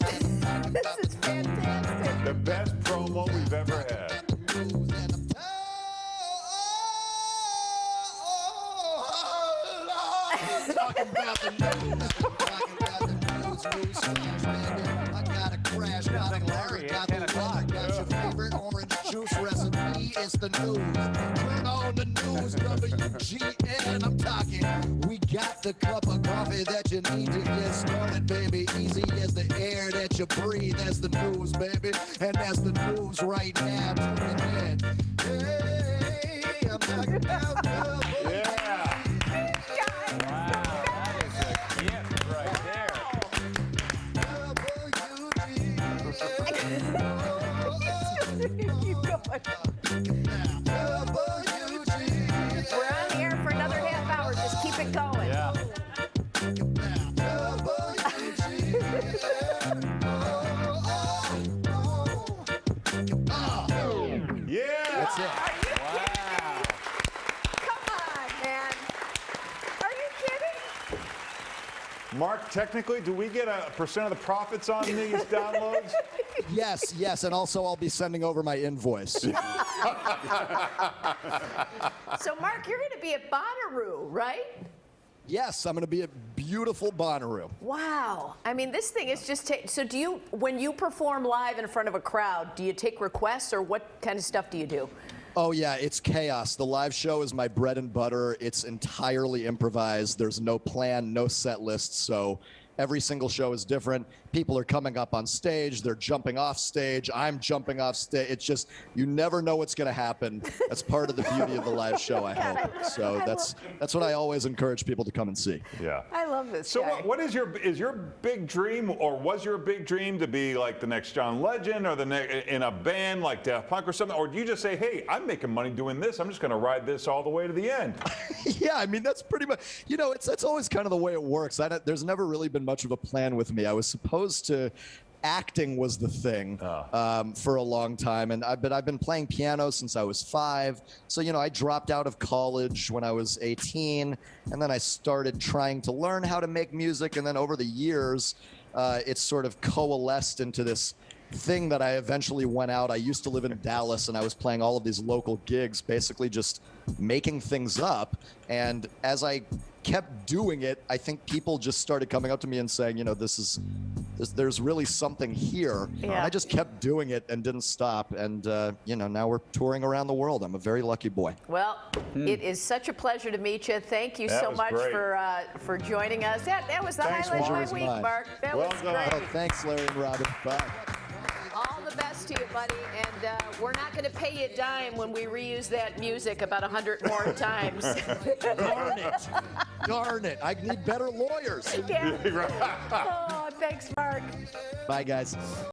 news, and I'm talking about This is fantastic. The best promo we've ever had. the news, and I'm talking about the news. Talking about the news flash, baby. I got a crash, got a Larry, got the weather, got your favorite orange juice recipe. It's the news. Turn on the news, WGN. I'm talking. We got the cup of coffee that you need to get started, baby. Easy as the air that you breathe. That's the news, baby. And that's the news right now. Tune in. Hey, I'm talking about the Yeah. Keep going. We're on the air for another half hour. Just keep it going. Yeah. Yeah. That's it. Are you Wow. kidding? Come on, man. Are you kidding? Mark, technically, do we get a % of the profits on these downloads? Yes, yes, and also I'll be sending over my invoice. So, Mark, you're going to be at Bonnaroo, right? Yes, I'm going to be at beautiful Bonnaroo. Wow. I mean, this thing is just... So do you, when you perform live in front of a crowd, do you take requests, or what kind of stuff do you do? Oh, yeah, it's chaos. The live show is my bread and butter. It's entirely improvised. There's no plan, no set list, so every single show is different. People are coming up on stage. They're jumping off stage. I'm jumping off stage. It's just, you never know what's going to happen. That's part of the beauty of the live show, I hope. So that's what I always encourage people to come and see. Yeah. I love this So guy. what is your big dream, or was your big dream to be like the next John Legend, or in a band like Daft Punk or something? Or do you just say, hey, I'm making money doing this. I'm just going to ride this all the way to the end? Yeah, I mean, that's pretty much, that's always kind of the way it works. There's never really been much of a plan with me. I was supposed to acting was the thing for a long time, and I've been playing piano since I was 5. So I dropped out of college when I was 18, and then I started trying to learn how to make music, and then over the years, it's sort of coalesced into this thing that I eventually went out. I used to live in Dallas, and I was playing all of these local gigs, basically just making things up. And as I kept doing it, I think people just started coming up to me and saying, there's really something here. Yeah. And I just kept doing it and didn't stop. And, now we're touring around the world. I'm a very lucky boy. Well, it is such a pleasure to meet you. Thank you so much great. for joining us. That was the Thanks, highlight of Mark. my week, Mine. Mark. That Well was done. great. Oh, thanks, Larry and Robin. Bye. All the best to you, buddy. And we're not going to pay you a dime when we reuse that music about 100 more times. Darn it. Darn it. I need better lawyers. Yeah. Oh, thanks, Mark. Bye, guys.